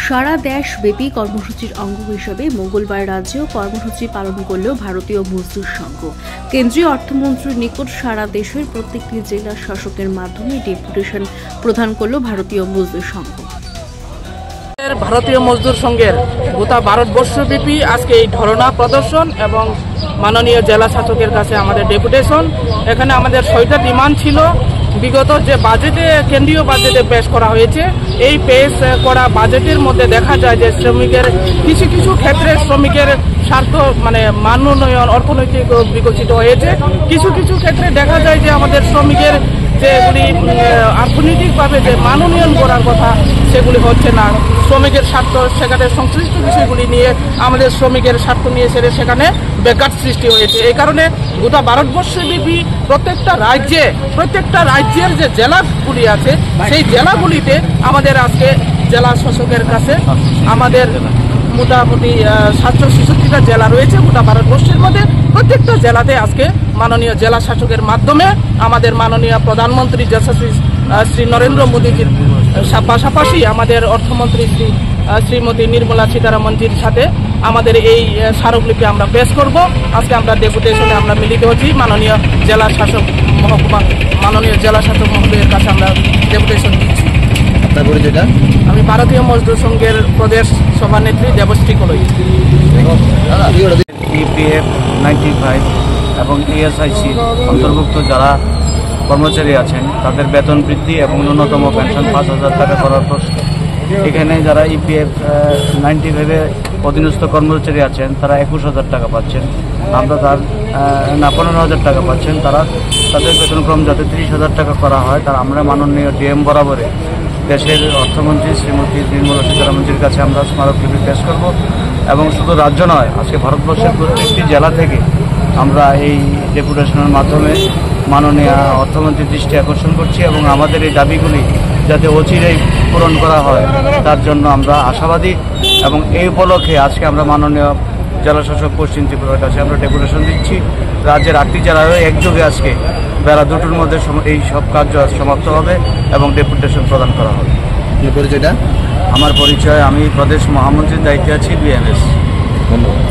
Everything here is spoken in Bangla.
সারা দেশব্যাপী কর্মসূচির অঙ্গ হিসেবে মঙ্গলবার রাজ্যেও কর্মসূচি পালন করল ভারতীয় মজদুর সংঘ। কেন্দ্রীয় অর্থমন্ত্রীর নিকট সারা দেশের প্রত্যেকটি জেলা শাসকের মাধ্যমে ডেপুটেশন প্রদান করল ভারতীয় মজদুর সংঘ। ভারতীয় মজদুর সংঘের গোটা ভারতবর্ষব্যাপী আজকে এই ধর্ণা প্রদর্শন এবং মাননীয় জেলা শাসকের কাছে আমাদের ডেপুটেশন। এখানে আমাদের 6টা ডিমান্ড ছিল। বিগত যে বাজেটে, কেন্দ্রীয় বাজেটে পেশ করা হয়েছে, এই পেশ করা বাজেটের মধ্যে দেখা যায় যে শ্রমিকের কিছু কিছু ক্ষেত্রে শ্রমিকের স্বার্থ মান উন্নয়ন, অর্থনৈতিক বিকশিত হয়েছে। কিছু কিছু ক্ষেত্রে দেখা যায় যে আমাদের শ্রমিকের যেগুলি অর্থনৈতিকভাবে যে মান উন্নয়ন করার কথা সেগুলি হচ্ছে না। শ্রমিকের স্বার্থ সেখানে সংশ্লিষ্ট বিষয়গুলি নিয়ে আমাদের শ্রমিকের স্বার্থ নিয়ে সেখানে বেকার সৃষ্টি হয়েছে। এই কারণে গোটা ভারতবর্ষব্যাপী প্রত্যেকটা রাজ্যের যে জেলাগুলি আছে সেই জেলাগুলিতে আমাদের আজকে জেলা শাসকের কাছে আমাদের মোটামুটি 766টা জেলা রয়েছে গোটা ভারতবর্ষের মধ্যে। প্রত্যেকটা জেলাতে আজকে মাননীয় জেলা শাসকের মাধ্যমে আমাদের মাননীয় প্রধানমন্ত্রী যশস্বী শ্রী নরেন্দ্র মোদীজির পাশাপাশি আমাদের অর্থমন্ত্রী শ্রীমতী নির্মলা সীতারামনজির সাথে আমাদের এই স্মারকলিপি আমরা পেশ করব। আজকে আমরা ডেপুটেশনে আমরা মিলিত হচ্ছি মাননীয় জেলা শাসক মহোদয়ের কাছে আমরা ডেপুটেশন দিচ্ছি। আমি ভারতীয় মজদুর সংঘের প্রদেশ সভানেত্রী দেবশ্রী কলই। ইপিএফ 95 এবং ইএসআইসি অন্তর্ভুক্ত যারা কর্মচারী আছেন তাদের বেতন বৃদ্ধি এবং ন্যূনতম পেনশন 5,000 টাকা করার প্রশ্ন। এখানে যারা ইপিএফ 95-এ অধীনস্থ কর্মচারী আছেন তারা 21,000 টাকা পাচ্ছেন, আমরা 15,000 টাকা পাচ্ছেন। তাদের বেতনক্রম যাতে 30,000 টাকা করা হয় তার আমরা মাননীয় ডিএম বরাবরে দেশের অর্থমন্ত্রী শ্রীমতী নির্মলা সীতারামনজির কাছে আমরা স্মারকলিপি পেশ করব। এবং শুধু রাজ্য নয়, আজকে ভারতবর্ষের প্রত্যেকটি জেলা থেকে আমরা এই ডেপুটেশনের মাধ্যমে মাননীয় অর্থমন্ত্রীর দৃষ্টি আকর্ষণ করছি এবং আমাদের এই দাবিগুলি যাতে অচিরেই পূরণ করা হয় তার জন্য আমরা আশাবাদী। এবং এই উপলক্ষে আজকে আমরা মাননীয় জেলাশাসক পশ্চিম ত্রিপুরার কাছে আমরা ডেপুটেশন দিচ্ছি। রাজ্যের 8টি জেলায়ও একযোগে আজকে বেলা 2টোর মধ্যে এই সব কার্য সমাপ্ত হবে এবং ডেপুটেশন প্রদান করা হবে। পরিচয়টা? আমার পরিচয়, আমি প্রদেশ মহামন্ত্রীর দায়িত্বে আছি, বিএমএস। ধন্যবাদ।